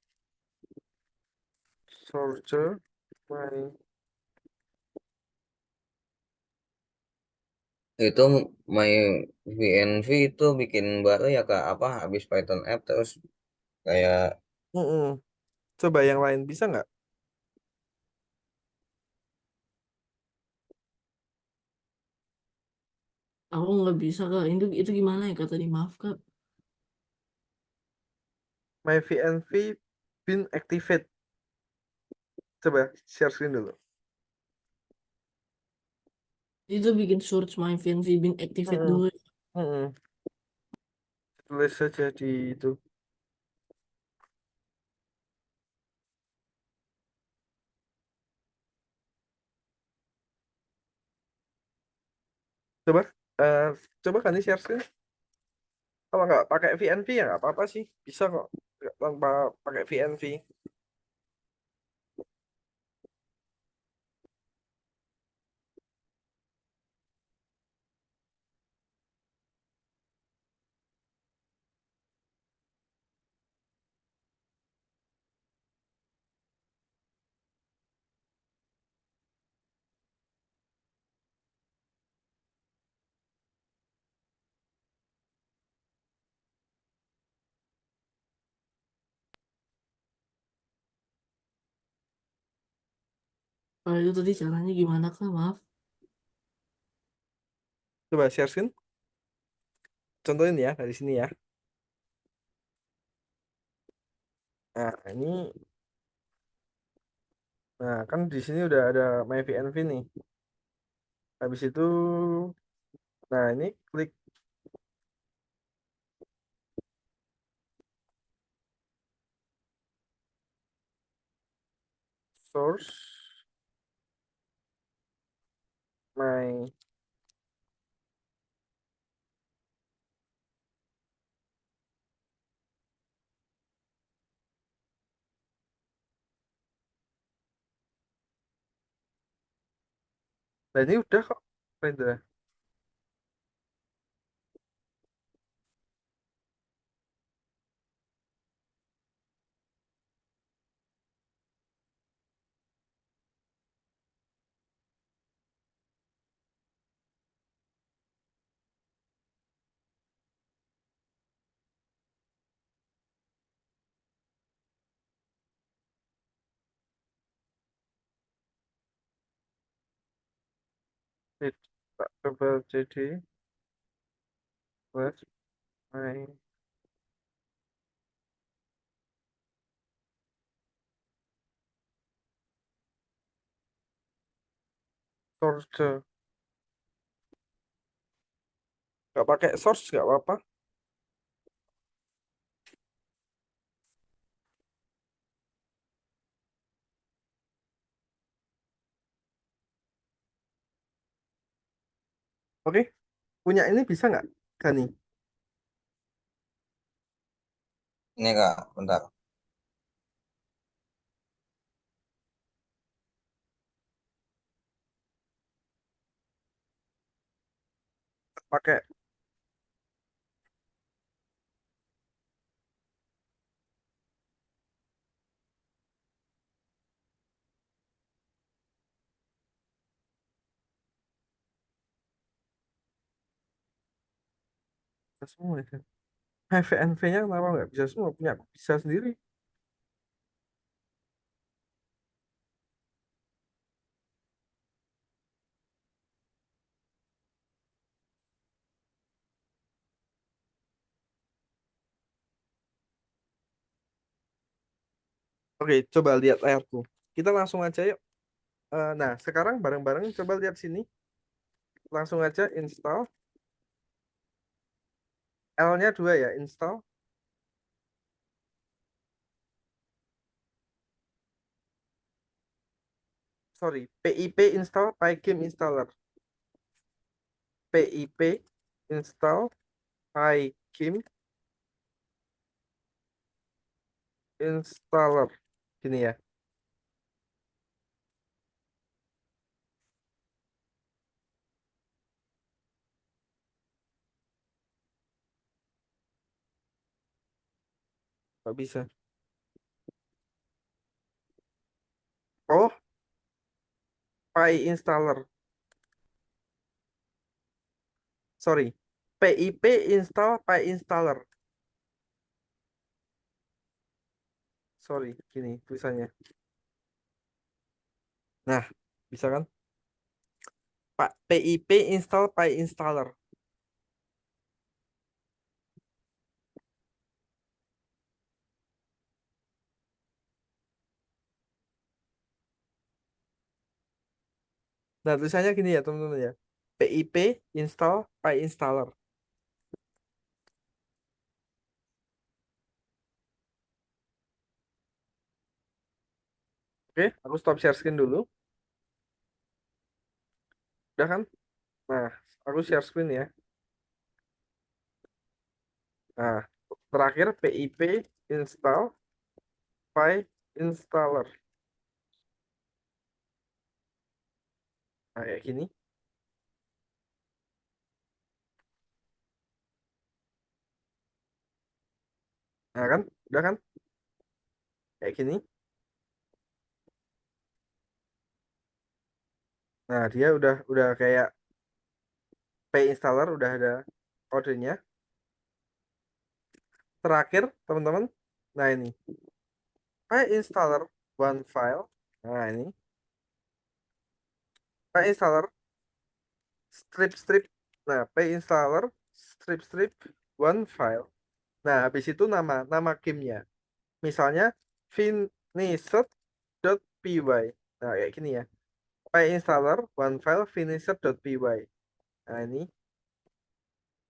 Source my Itu my VNV itu bikin baru ya Kak, apa habis Python app terus kayak Mm-mm. Coba yang lain bisa nggak? Aku nggak bisa Kak. Itu gimana ya Kak tadi? Maaf Kak. My VNV bin activate. Coba share screen dulu. Itu bikin search my VNV bin activate Mm-mm. dulu. Mm-mm. Tulis saja di itu. Coba, eh, coba kan ini share screen. Kalau nggak pakai VNV ya nggak apa-apa sih, bisa kok nggak tanpa pakai VNV. Kalau itu tadi caranya gimana Kak? Maaf. Coba share screen. Contohin ya dari sini ya. Nah ini, nah kan di sini udah ada my VNV nih. Habis itu, nah ini klik source my. Nah ini udah kok, Rendra. Tak coba jadi buat my source. Nggak pakai source nggak apa-apa. Oke, punya ini bisa nggak, Gani? ini Kak, bentar. Pakai bisa semua ya. HVNV-nya kenapa nggak bisa semua? Punya aku bisa sendiri. Oke, coba lihat layarku. Kita langsung aja yuk. Nah, sekarang bareng-bareng coba lihat sini. Langsung aja install. L-nya 2 ya, install. sorry, pip install pygame installer. Pip install pygame installer. Gini ya. Nggak bisa. Oh, PyInstaller. Sorry. PIP install PyInstaller. Sorry, gini tulisannya. Nah, bisa kan? Pak PIP install PyInstaller. Nah, tulisannya gini ya, teman-teman ya. PIP install PyInstaller. Oke, aku stop share screen dulu. Udah kan? Nah, aku share screen ya. Nah, terakhir PIP install PyInstaller. Nah, kayak gini. Nah, kan? Udah kan? Kayak gini. Nah, dia udah kayak PyInstaller, udah ada kodenya. Terakhir, teman-teman. Nah, ini. PyInstaller one file. Nah, ini. PyInstaller strip. Nah, PyInstaller strip one file. Nah, habis itu nama gamenya. Misalnya finished.py. Nah, kayak gini ya. PyInstaller one file finished.py. Nah, ini.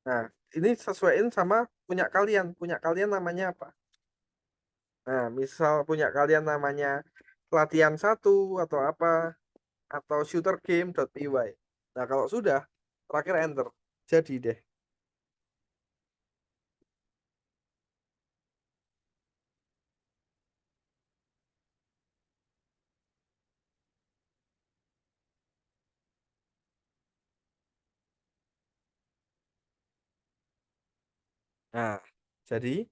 Nah, ini sesuaiin sama punya kalian. Punya kalian namanya apa? Nah, misal punya kalian namanya latihan 1 atau apa, atau shootergame.py. Nah, kalau sudah, terakhir enter. Jadi deh. Nah, jadi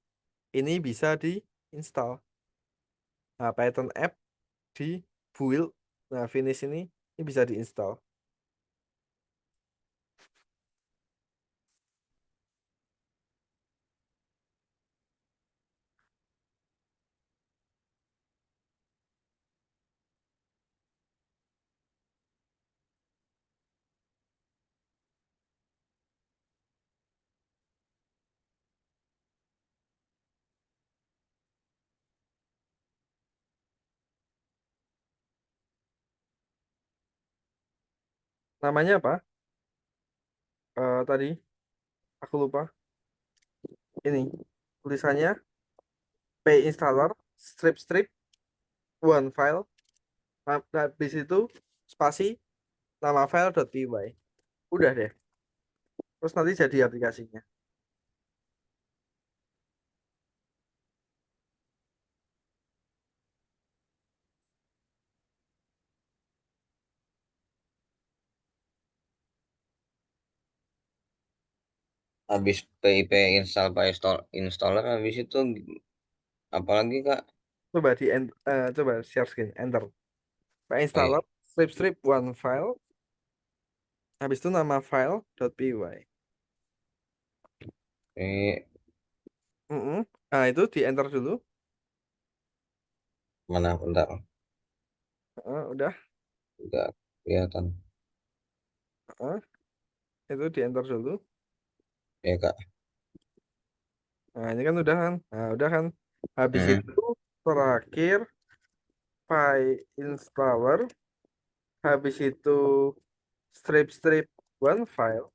ini bisa diinstal. Nah, Python app di build. Nah, finish ini bisa diinstal. Namanya apa? Tadi aku lupa. Ini tulisannya PyInstaller strip one file. Nah, habis itu spasi nama file.py. Udah deh. Terus nanti jadi aplikasinya. Habis PIP install installer habis itu apalagi Kak? Coba coba share screen, enter. Oh iya. PyInstaller strip one file. Habis itu nama file.py. Ini Nah, itu di enter dulu. mana bentar Udah. udah kelihatan. Itu di enter dulu. Ya Kak. Nah, ini kan udah kan. Nah, udah kan. Habis Mm-mm. itu terakhir PyInstaller. Habis itu strip one file.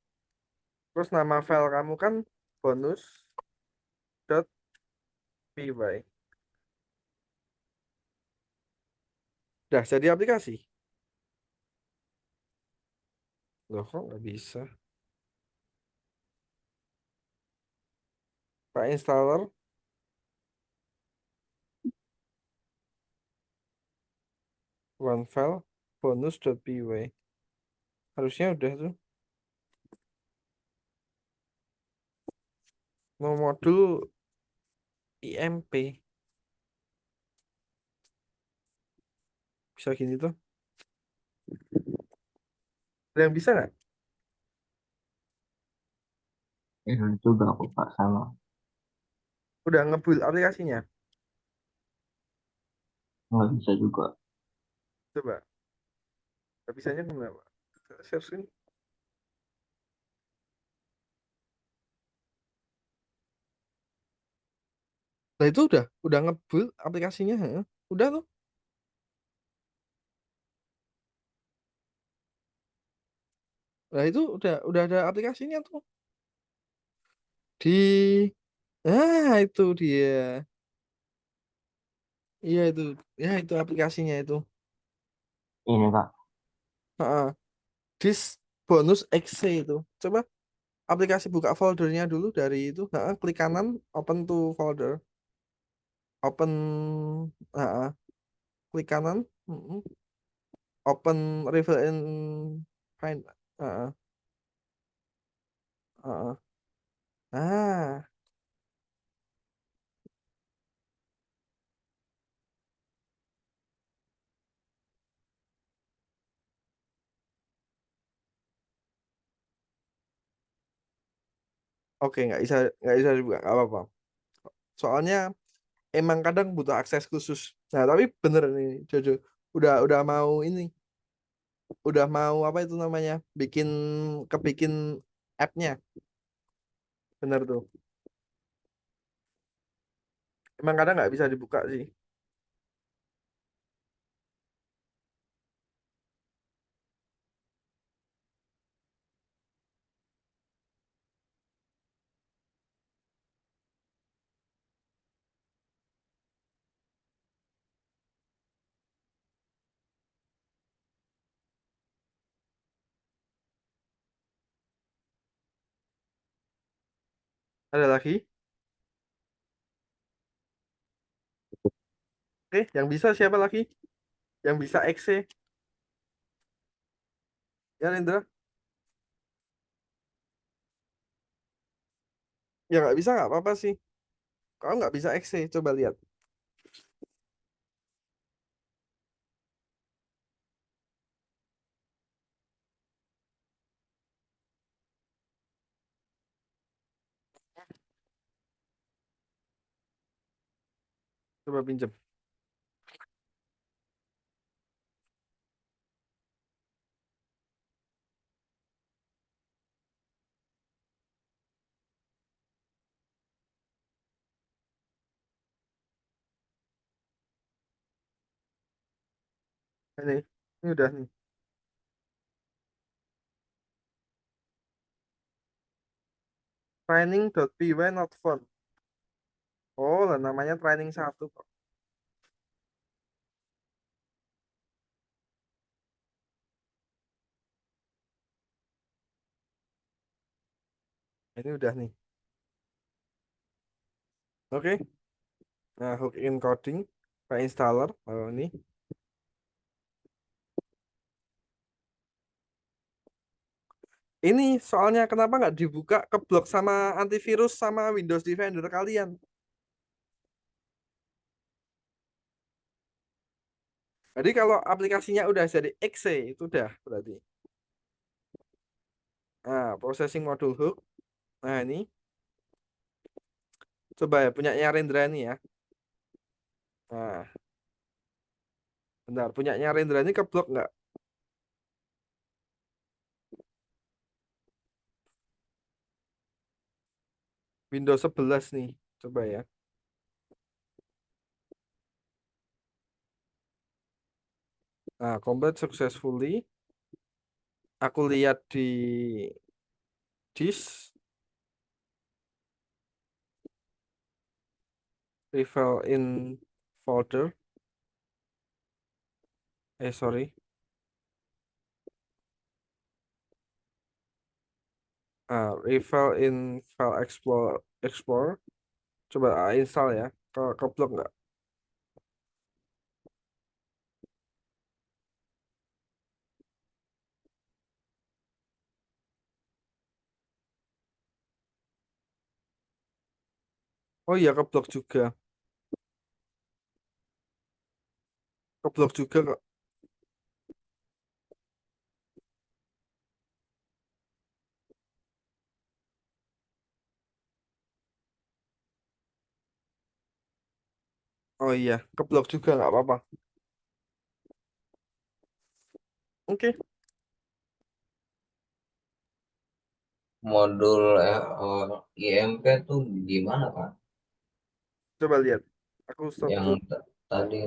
Terus nama file kamu kan bonus.py. Udah jadi aplikasi. Loh kok nggak bisa? Pak installer, one file, bonus.py. Harusnya udah tuh. Mau modul IMP. Bisa gini tuh. Ada yang bisa nggak? Error juga aku Pak sama. Udah nge-build aplikasinya? Nggak bisa juga. Coba. Nggak bisanya kenapa? Share screen. Nah itu udah nge-build aplikasinya, heeh. Udah tuh. Nah itu udah ada aplikasinya tuh. Di itu dia. Iya itu. Ya itu aplikasinya itu. Ini Kak. Heeh. Dis bonus XC itu. Coba aplikasi buka foldernya dulu dari itu. Heeh, klik kanan, open to folder. Open, heeh, klik kanan. Heeh. Open refill in find. Heeh, heeh. Ah, oke, nggak bisa dibuka, nggak apa-apa. Soalnya emang kadang butuh akses khusus. Nah, tapi bener nih, Jojo. Udah mau ini, udah mau apa itu namanya? Kebikin app-nya. Bener tuh. Emang kadang nggak bisa dibuka sih. Ada lagi? Oke, yang bisa siapa lagi? Yang bisa XC? Ya, Rendra? Ya nggak bisa nggak apa-apa sih. Kalau nggak bisa XC, coba lihat. Coba pinjem. Ini udah nih. Training.py not found. Oh, lah namanya training satu kok. Ini udah nih. Oke. Nah, hook in coding, Pak installer. Oh, ini. Ini soalnya kenapa nggak dibuka keblok sama antivirus sama Windows Defender kalian? Jadi kalau aplikasinya udah jadi exe itu udah berarti. Nah, processing module hook. Nah, ini coba ya punyanya Rendra ini ya. Nah, bentar, punyanya Rendra ini keblok nggak? Windows 11 nih. Coba ya. Nah, complete successfully. Aku lihat di disk, refill in folder. Sorry. Reveal in File Explorer. Coba install ya. Keblok nggak? Oh iya, keblok juga. Keblok juga kok. Oh iya, keblok juga nggak apa-apa. Oke, Modul IMP tuh gimana Pak? coba lihat. Aku stop Yang dulu. tadi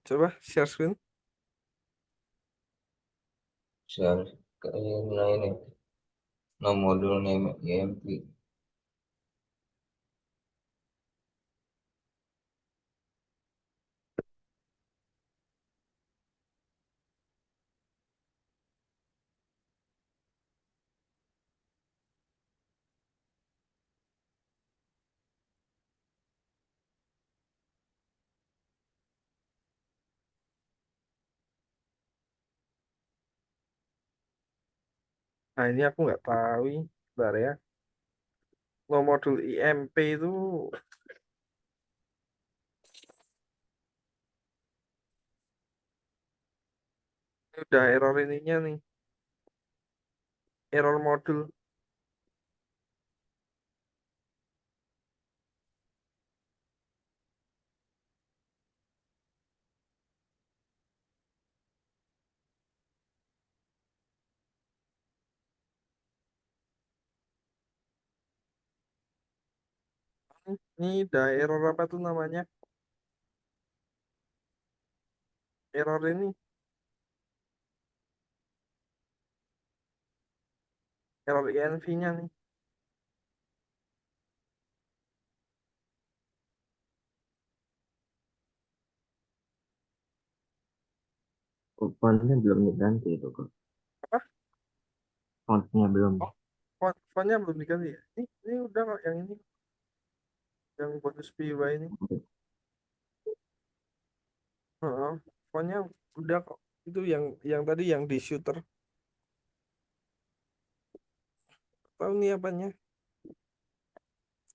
Coba share screen. share ke ini, no modul name IMP. Nah ini aku nggak tahu ini. Bentar ya. No modul IMP itu udah error ininya nih. Error modul. Ini udah error apa tuh namanya? Error ini. Error INV-nya nih. Fontnya belum diganti itu kok. Apa? Fontnya belum. Oh, fontnya belum diganti ya? Ini udah kok yang ini. Yang bonus PY ini. Heeh, fontnya udah kok. Itu yang tadi yang di shooter. Tahu nih apanya?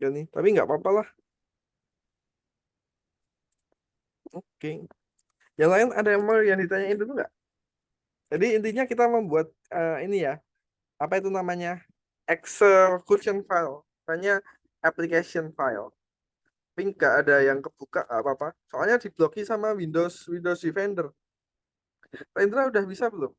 Ya nih, tapi nggak apa-apa lah. Oke. Yang lain ada yang mau yang ditanyain dulu nggak? Jadi intinya kita membuat ini ya, apa itu namanya? Execution file. Makanya application file. Tapi nggak ada yang kebuka nggak apa-apa. Soalnya dibloki sama Windows Defender. Rendra udah bisa belum?